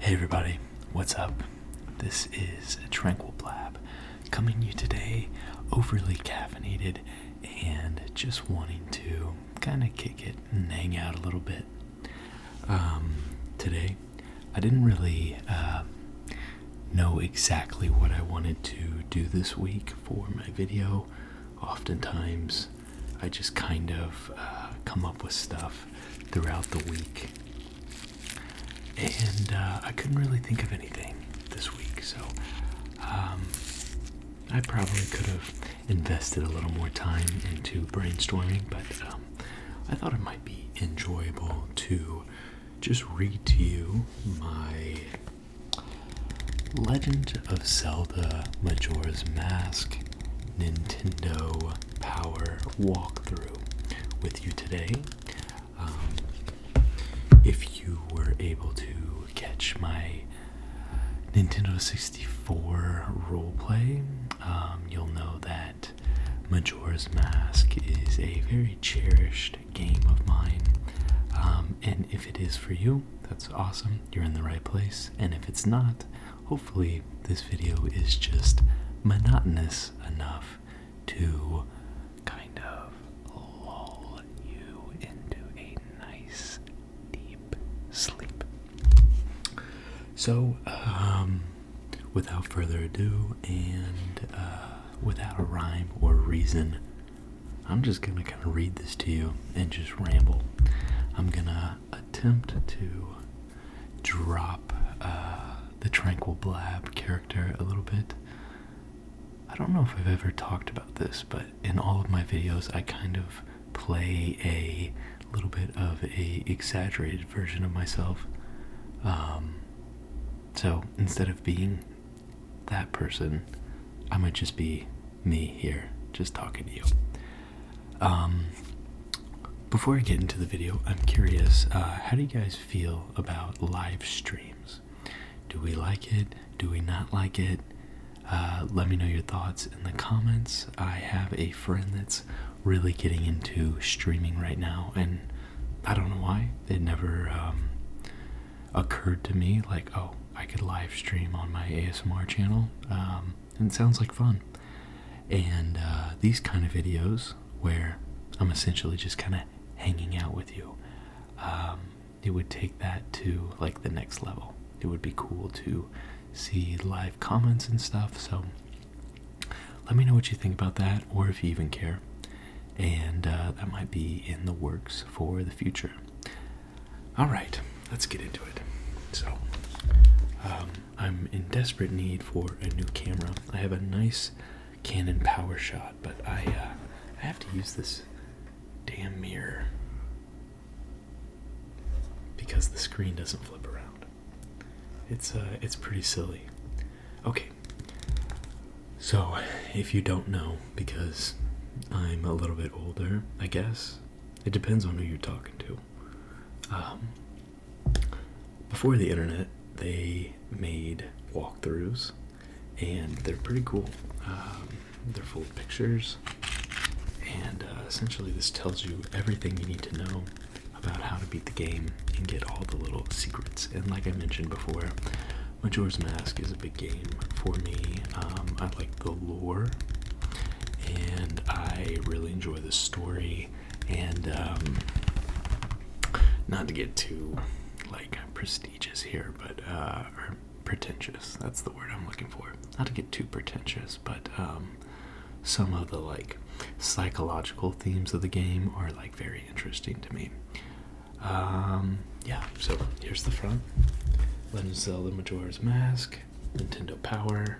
Hey everybody, what's up? This is Tranquil Blab, coming to you today, overly caffeinated and just wanting to kind of kick it and hang out a little bit. Today, I didn't really know exactly what I wanted to do this week for my video. Oftentimes, I just kind of come up with stuff throughout the week. And I couldn't really think of anything this week, so I probably could have invested a little more time into brainstorming, but I thought it might be enjoyable to just read to you my Legend of Zelda Majora's Mask Nintendo Power walkthrough with you today. If you were able to catch my Nintendo 64 roleplay, you'll know that Majora's Mask is a very cherished game of mine. And if it is for you, that's awesome. You're in the right place. And if it's not, hopefully this video is just monotonous enough to kind of lull you into a nice deep sleep. So, without further ado and without a rhyme or reason, I'm just gonna kind of read this to you and just ramble. I'm gonna attempt to drop the Tranquil Blab character a little bit. I don't know if I've ever talked about this, but in all of my videos I kind of play a little bit of a exaggerated version of myself. So instead of being that person, I might just be me here, just talking to you. Before I get into the video, I'm curious, how do you guys feel about live streams? Do we like it? Do we not like it? Let me know your thoughts in the comments. I have a friend that's really getting into streaming right now, and I don't know why. It never occurred to me, like, oh, I could live stream on my ASMR channel, and it sounds like fun. And these kind of videos, where I'm essentially just kind of hanging out with you, it would take that to, like, the next level. It would be cool to see live comments and stuff, so let me know what you think about that, or if you even care, and that might be in the works for the future. Alright, let's get into it. So, I'm in desperate need for a new camera. I have a nice Canon PowerShot, but I have to use this damn mirror because the screen doesn't flip around. It's pretty silly. Okay, so if you don't know, because I'm a little bit older, I guess, it depends on who you're talking to. Before the internet, they made walkthroughs, and they're pretty cool. They're full of pictures, and essentially this tells you everything you need to know about how to beat the game and get all the little secrets. And like I mentioned before, Majora's Mask is a big game for me. I like the lore, and I really enjoy the story, and not to get too, like, prestigious here, but or pretentious, that's the word I'm looking for. Not to get too pretentious, but some of the, like, psychological themes of the game are, like, very interesting to me. Yeah, so here's the front. Legend of Zelda Majora's Mask, Nintendo Power,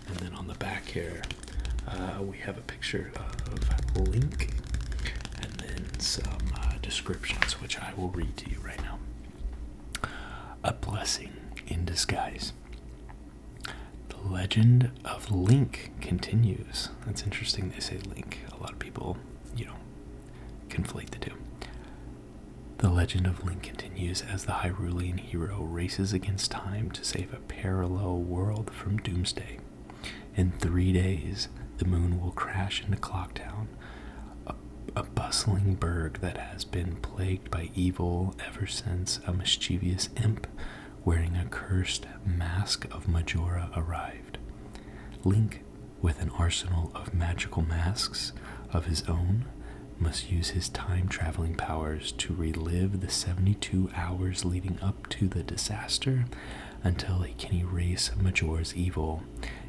and then on the back here, we have a picture of Link, and then some descriptions, which I will read to you right now. A blessing in disguise. The legend of Link continues. That's interesting, they say Link. A lot of people, conflate the two. The legend of Link continues as the Hyrulean hero races against time to save a parallel world from doomsday. In 3 days, the moon will crash into Clocktown, a bustling burg that has been plagued by evil ever since a mischievous imp wearing a cursed mask of Majora arrived. Link, with an arsenal of magical masks of his own, must use his time-traveling powers to relive the 72 hours leading up to the disaster until he can erase Majora's evil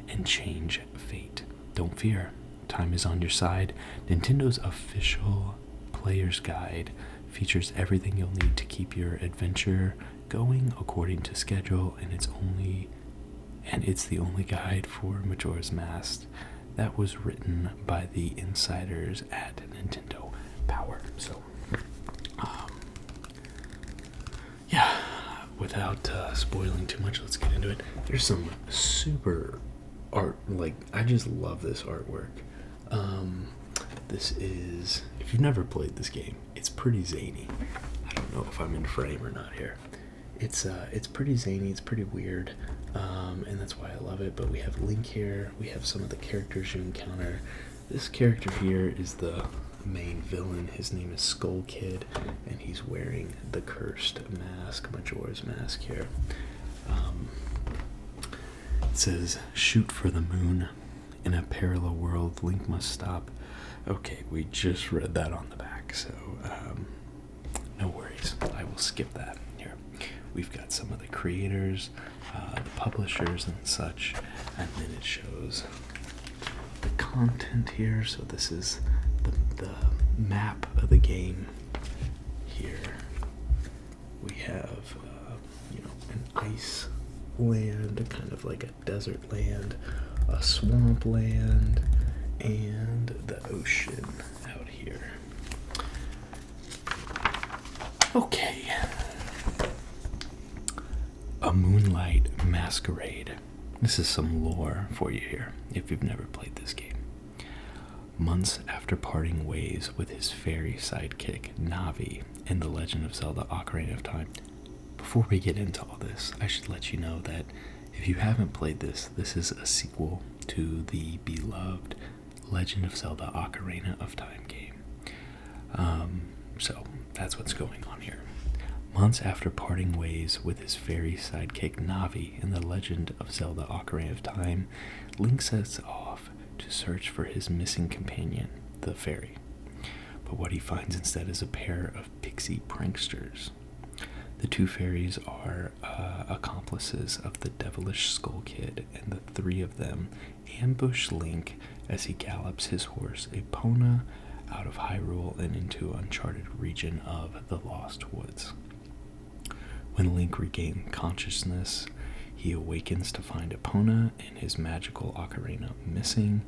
and change fate. Don't fear, time is on your side. Nintendo's official player's guide features everything you'll need to keep your adventure going according to schedule, and it's the only guide for Majora's Mask that was written by the insiders at Nintendo Power. So, yeah, without spoiling too much, let's get into it. There's some super art, like, I just love this artwork. This is, if you've never played this game, it's pretty zany. I don't know if I'm in frame or not here. It's pretty zany, it's pretty weird, and that's why I love it. But we have Link here, we have some of the characters you encounter. This character here is the main villain. His name is Skull Kid, and he's wearing the cursed mask, Majora's Mask here. It says, shoot for the moon. In a parallel world, Link must stop. Okay, we just read that on the back, so no worries. I will skip that here. We've got some of the creators, the publishers and such, and then it shows the content here. So this is the map of the game here. We have an ice land, kind of like a desert land, a swamp land, and the ocean out here. Okay. A Moonlight Masquerade. This is some lore for you here, if you've never played this game. Months after parting ways with his fairy sidekick, Navi, in The Legend of Zelda Ocarina of Time. Before we get into all this, I should let you know that if you haven't played this, this is a sequel to the beloved Legend of Zelda Ocarina of Time game. So that's what's going on here. Months after parting ways with his fairy sidekick Navi in The Legend of Zelda Ocarina of Time, Link sets off to search for his missing companion, the fairy. But what he finds instead is a pair of pixie pranksters. The two fairies are accomplices of the devilish Skull Kid, and the three of them ambush Link as he gallops his horse Epona out of Hyrule and into uncharted region of the Lost Woods. When Link regains consciousness, he awakens to find Epona and his magical ocarina missing.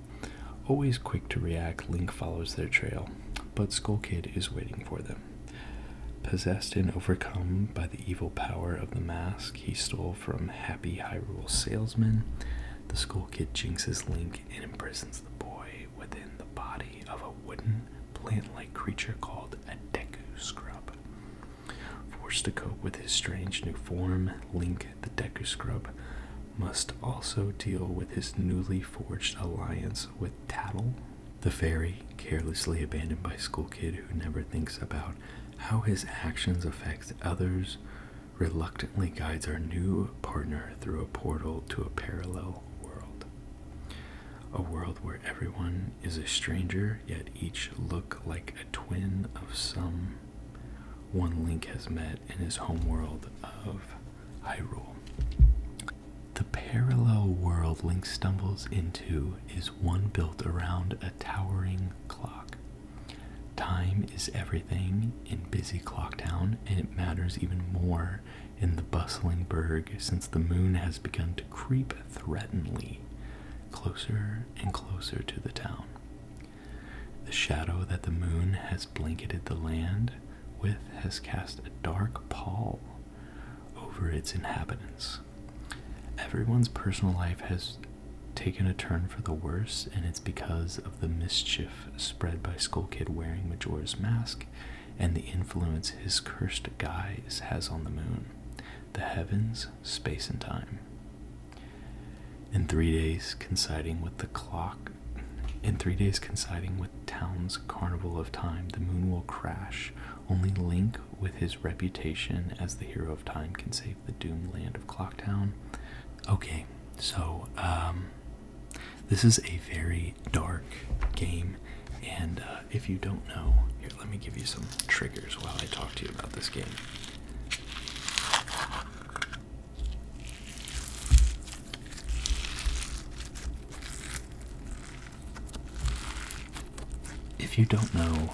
Always quick to react, Link follows their trail, but Skull Kid is waiting for them. Possessed and overcome by the evil power of the mask he stole from happy Hyrule salesman, the Skull Kid jinxes Link and imprisons the boy within the body of a wooden, plant-like creature called a Deku Scrub. Forced to cope with his strange new form, Link, the Deku Scrub, must also deal with his newly forged alliance with Tattle, the fairy carelessly abandoned by Skull Kid who never thinks about how his actions affect others, reluctantly guides our new partner through a portal to a parallel world. A world where everyone is a stranger, yet each look like a twin of someone Link has met in his homeworld of Hyrule. The parallel world Link stumbles into is one built around a towering clock. Time is everything in busy Clocktown, and it matters even more in the bustling burg since the moon has begun to creep threateningly closer and closer to the town. The shadow that the moon has blanketed the land with has cast a dark pall over its inhabitants. Everyone's personal life has taken a turn for the worse, and it's because of the mischief spread by Skull Kid wearing Majora's Mask and the influence his cursed guise has on the moon, the heavens, space, and time. In 3 days coinciding with town's carnival of time, the moon will crash. Only Link with his reputation as the hero of time, can save the doomed land of Clocktown. Okay, so this is a very dark game, and if you don't know, here, let me give you some triggers while I talk to you about this game. If you don't know,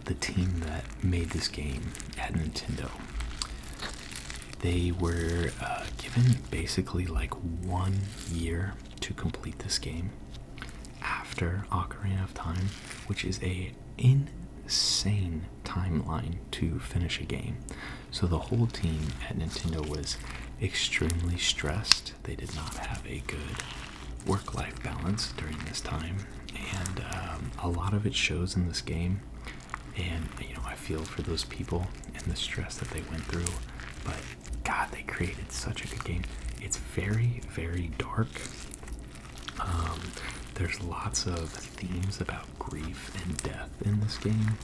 the team that made this game at Nintendo, they were given basically like 1 year to complete this game after Ocarina of Time, which is a insane timeline to finish a game. So the whole team at Nintendo was extremely stressed. They did not have a good work-life balance during this time, and a lot of it shows in this game. And I feel for those people and the stress that they went through, but God, they created such a good game. It's very, very dark. There's lots of themes about grief and death in this game,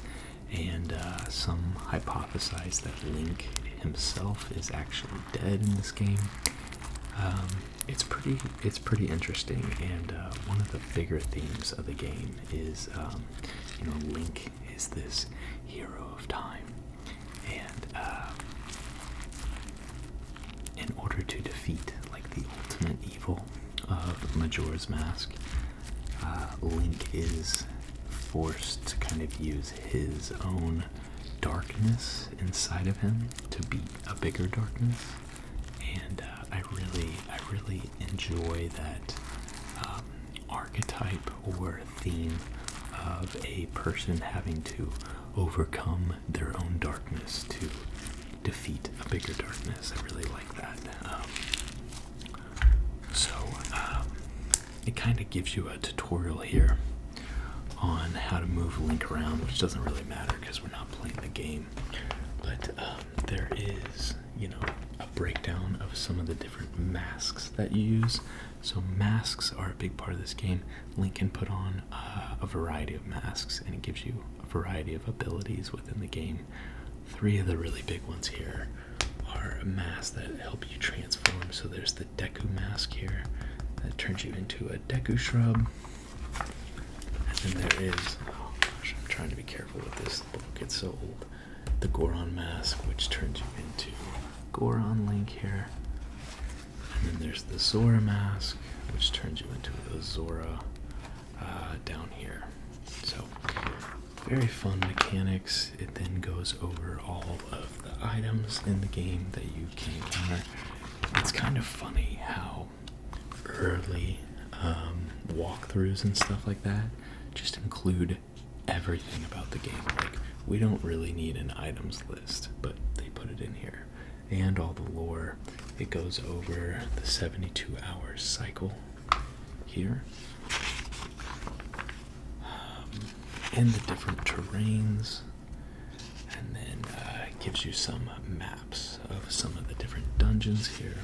and some hypothesize that Link himself is actually dead in this game. It's pretty interesting, and one of the bigger themes of the game is, Link is this hero of time, and in order to defeat like the ultimate evil of Majora's Mask, Link is forced to kind of use his own darkness inside of him to beat a bigger darkness. And I really enjoy that archetype or theme of a person having to overcome their own darkness to defeat a bigger darkness. I really like that. It kind of gives you a tutorial here on how to move Link around, which doesn't really matter because we're not playing the game. But there is, a breakdown of some of the different masks that you use. So masks are a big part of this game. Link can put on a variety of masks, and it gives you a variety of abilities within the game. 3 of the really big ones here are masks that help you transform. So there's the Deku mask here that turns you into a Deku shrub. And then there is, oh gosh, I'm trying to be careful with this book, it's so old. The Goron mask, which turns you into Goron Link here. And then there's the Zora mask, which turns you into a Zora down here. So, very fun mechanics. It then goes over all of the items in the game that you can encounter. It's kind of funny how early walkthroughs and stuff like that just include everything about the game. Like, we don't really need an items list, but they put it in here. And all the lore. It goes over the 72-hour cycle here. And the different terrains. And then it gives you some maps of some of the different dungeons here.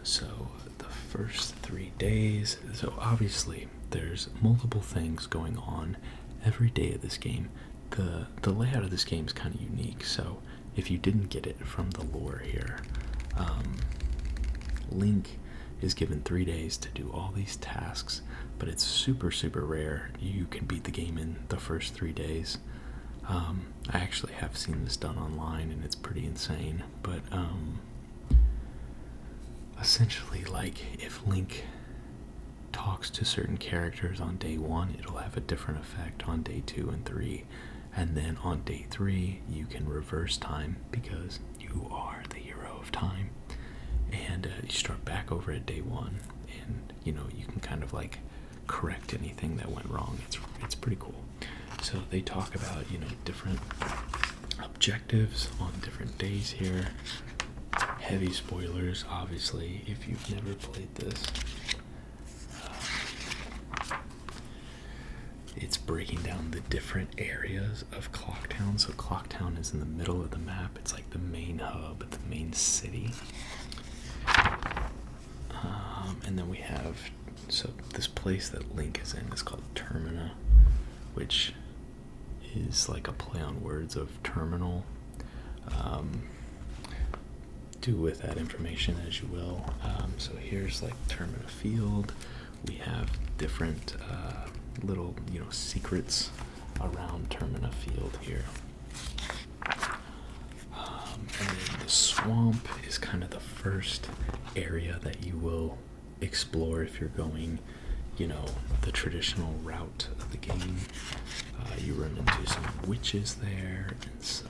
So the first 3 days, so obviously there's multiple things going on every day of this game. The layout of this game is kind of unique, so if you didn't get it from the lore here, Link is given 3 days to do all these tasks, but it's super, super rare you can beat the game in the first 3 days. I actually have seen this done online, and it's pretty insane, but essentially, like, if Link talks to certain characters on day 1, it'll have a different effect on day 2 and 3, and then on day 3 you can reverse time because you are the hero of time, and you start back over at day 1, and you can kind of like correct anything that went wrong. It's pretty cool. So they talk about different objectives on different days here. Heavy spoilers, obviously, if you've never played this. It's breaking down the different areas of Clocktown. So Clocktown is in the middle of the map. It's like the main hub, the main city. And then we have, so this place that Link is in is called Termina, which is like a play on words of terminal. Do with that information as you will. So here's like Termina Field. We have different little, secrets around Termina Field here. And then the swamp is kind of the first area that you will explore if you're going, the traditional route of the game. You run into some witches there and some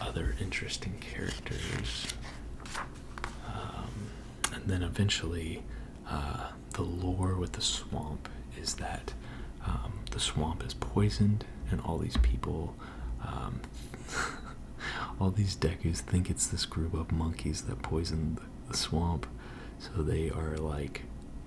other interesting characters. And then eventually, the lore with the swamp is that the swamp is poisoned, and all these people, all these Dekus think it's this group of monkeys that poisoned the swamp. So they are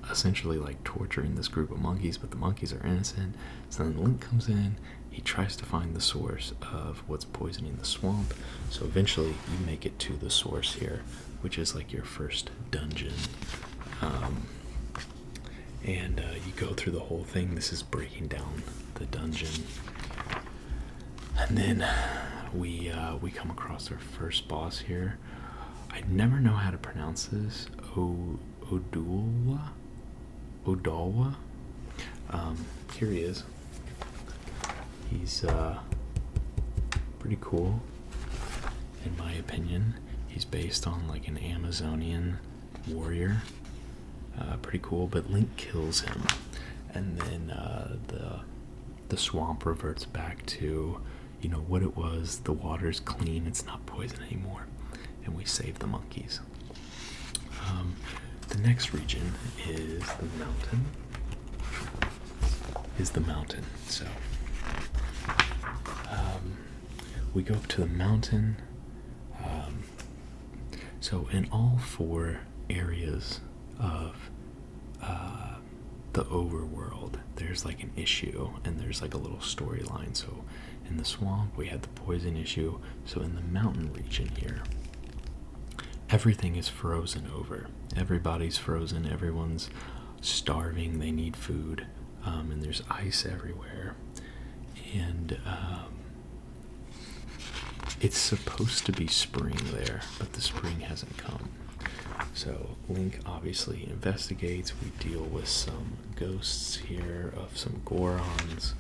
essentially torturing this group of monkeys, but the monkeys are innocent. So then Link comes in, he tries to find the source of what's poisoning the swamp. So eventually you make it to the source here, which is your first dungeon. And you go through the whole thing. This is breaking down the dungeon. And then we come across our first boss here. I never know how to pronounce this. Odolwa. Here he is. He's pretty cool, in my opinion. He's based on an Amazonian warrior. Pretty cool, but Link kills him, and then the swamp reverts back to what it was. The water's clean, it's not poison anymore, and we save the monkeys. The next region is the mountain. So we go up to the mountain. So in all 4 areas of the overworld, there's an issue, and there's a little storyline. So in the swamp we had the poison issue. So in the mountain region here, everything is frozen over. Everybody's frozen, everyone's starving, they need food, and there's ice everywhere. And it's supposed to be spring there, but the spring hasn't come. So Link obviously investigates. We deal with some ghosts here of some Gorons.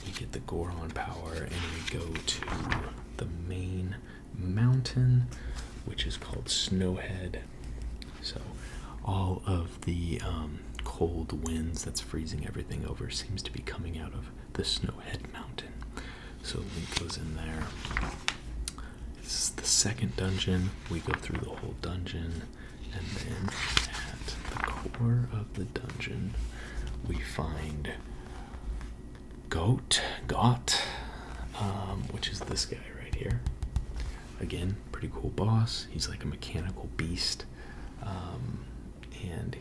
We get the Goron power, and we go to the main mountain, which is called Snowhead. So all of the cold winds that's freezing everything over seems to be coming out of the Snowhead mountain. So Link goes in there. It's the second dungeon. We go through the whole dungeon, and then at the core of the dungeon we find Got, which is this guy right here. Again, pretty cool boss. He's like a mechanical beast, and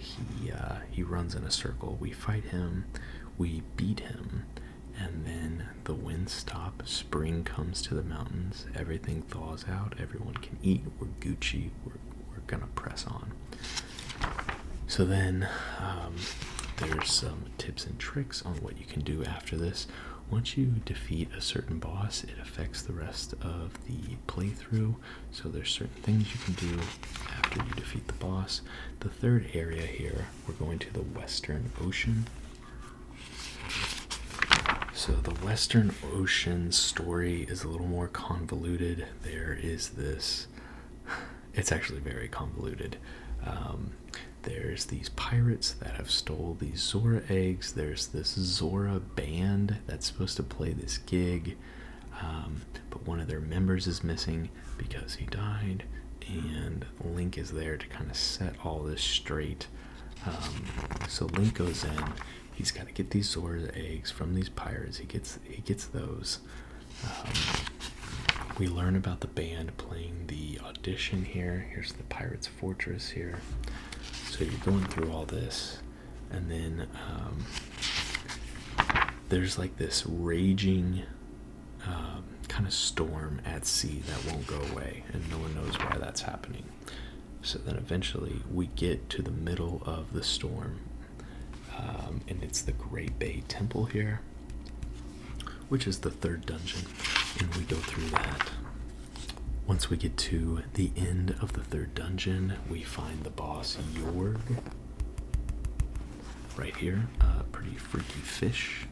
he runs in a circle. We fight him, we beat him, and then the winds stop. Spring comes to the mountains. Everything thaws out. Everyone can eat. We're Gucci. We're gonna press on. So then there's some tips and tricks on what you can do after this. Once you defeat a certain boss, it affects the rest of the playthrough. So there's certain things you can do after you defeat the boss. The third area here, we're going to the Western Ocean. So the Western Ocean story is a little more convoluted. There is this, it's actually very convoluted. There's these pirates that have stole these Zora eggs. There's this Zora band that's supposed to play this gig, but one of their members is missing because he died, and Link is there to kind of set all this straight. So Link goes in. He's got to get these Zora eggs from these pirates. He gets those. We learn about the band playing the audition here. Here's the Pirates Fortress here. So you're going through all this, and then there's this raging kind of storm at sea that won't go away, and no one knows why that's happening. So then eventually we get to the middle of the storm, and it's the Great Bay Temple here, which is the third dungeon, and we go through that. Once we get to the end of the third dungeon, we find the boss Jorg right here, pretty freaky fish,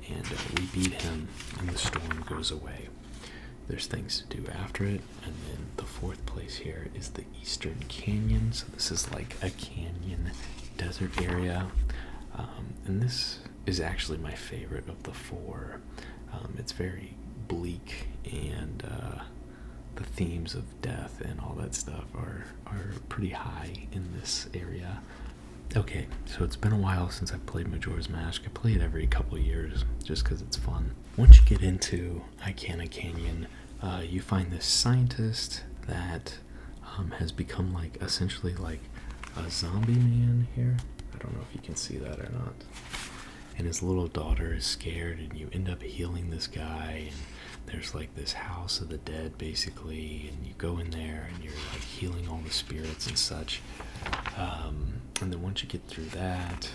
and we beat him and the storm goes away. There's things to do after it, and then the fourth place here is the Eastern Canyon. So this is like a canyon desert area, and this is actually my favorite of the four. It's very bleak, and the themes of death and all that stuff are pretty high in this area. Okay, so it's been a while since I've played Majora's Mask. I play it every couple of years just because it's fun. Once you get into Icana Canyon, you find this scientist that has become like essentially like a zombie man here. I don't know if you can see that or not. And his little daughter is scared, and you end up healing this guy, and there's like this house of the dead basically, and you go in there and you're like healing all the spirits and such. And then once you get through that,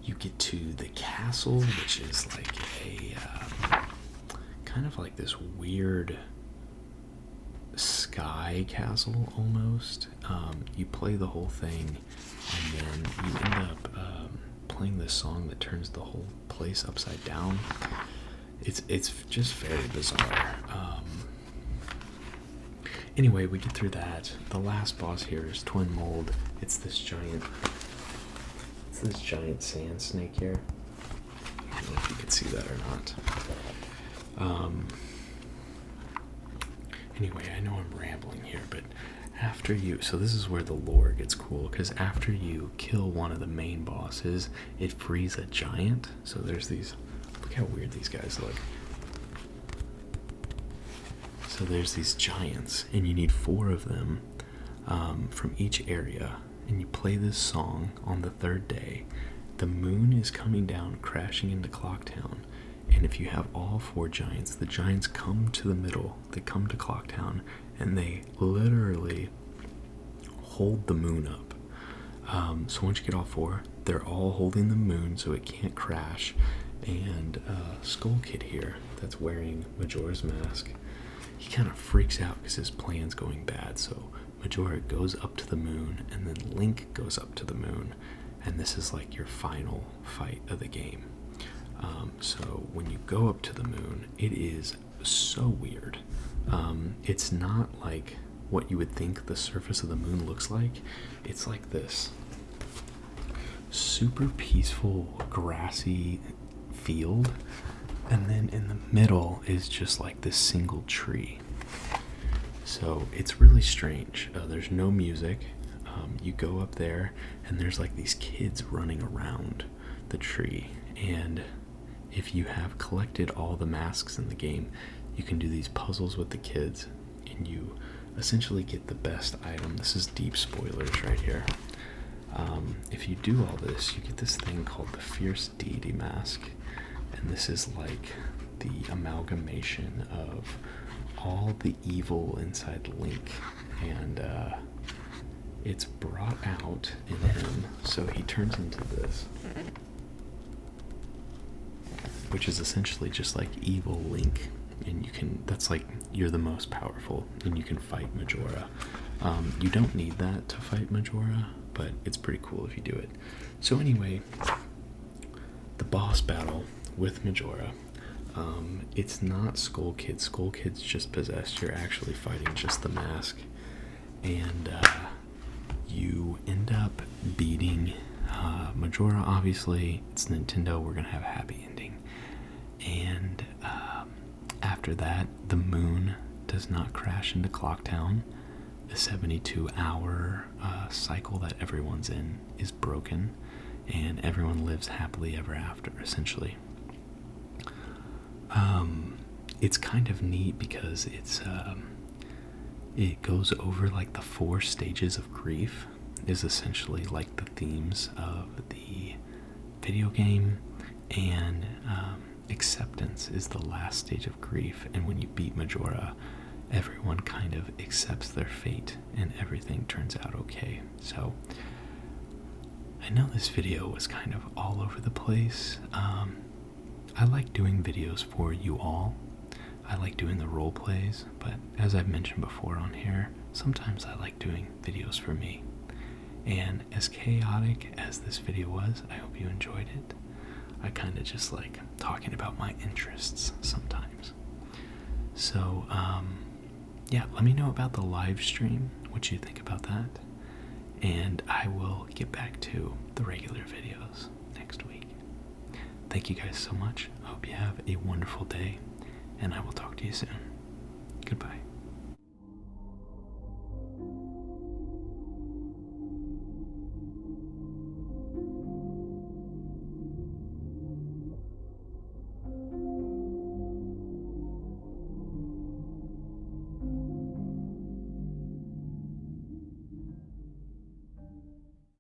you get to the castle, which is like a kind of like this weird sky castle almost. You play the whole thing, and then you end up playing this song that turns the whole place upside down. It's just very bizarre. Anyway, we get through that. The last boss here is Twin Mold. It's this giant sand snake here. I don't know if you can see that or not. Anyway, I know I'm rambling here, but so this is where the lore gets cool, because after you kill one of the main bosses, it frees a giant. So there's these, look how weird these guys look. So there's these giants, and you need 4 of them from each area, and you play this song on the 3rd day. The moon is coming down, crashing into Clocktown, and if you have all 4 giants, the giants come to the middle, they come to Clocktown, and they literally hold the moon up. So once you get all 4, they're all holding the moon so it can't crash, and Skull Kid here, that's wearing Majora's Mask, he kind of freaks out because his plan's going bad. So Majora goes up to the moon, and then Link goes up to the moon, and this is like your final fight of the game. So when you go up to the moon, it is so weird. It's not like what you would think the surface of the moon looks like. It's like this super peaceful grassy field, and then in the middle is just like this single tree. So it's really strange. There's no music. You go up there, and there's like these kids running around the tree, and if you have collected all the masks in the game, you can do these puzzles with the kids, and you essentially get the best item. This is deep spoilers right here. If you do all this, you get this thing called the Fierce Deity Mask, and this is like the amalgamation of all the evil inside Link, and it's brought out in him, so he turns into this, which is essentially just like evil Link, and that's like, you're the most powerful, and you can fight Majora. You don't need that to fight Majora, but it's pretty cool if you do it. So anyway, the boss battle with Majora, it's not Skull Kid. Skull Kid's just possessed. You're actually fighting just the mask, and you end up beating Majora. Obviously, it's Nintendo. We're gonna have a happy ending. And after that, the moon does not crash into Clocktown. The 72-hour cycle that everyone's in is broken, and everyone lives happily ever after, essentially. It's kind of neat because it goes over like the 4 stages of grief is essentially like the themes of the video game, and acceptance is the last stage of grief, and when you beat Majora, everyone kind of accepts their fate and everything turns out okay. So I know this video was kind of all over the place. I like doing videos for you all. I like doing the role plays, but as I've mentioned before on here, sometimes I like doing videos for me. And as chaotic as this video was, I hope you enjoyed it. I kind of just like talking about my interests sometimes. So, yeah, let me know about the live stream, what you think about that. And I will get back to the regular videos next week. Thank you guys so much. I hope you have a wonderful day, and I will talk to you soon. Goodbye.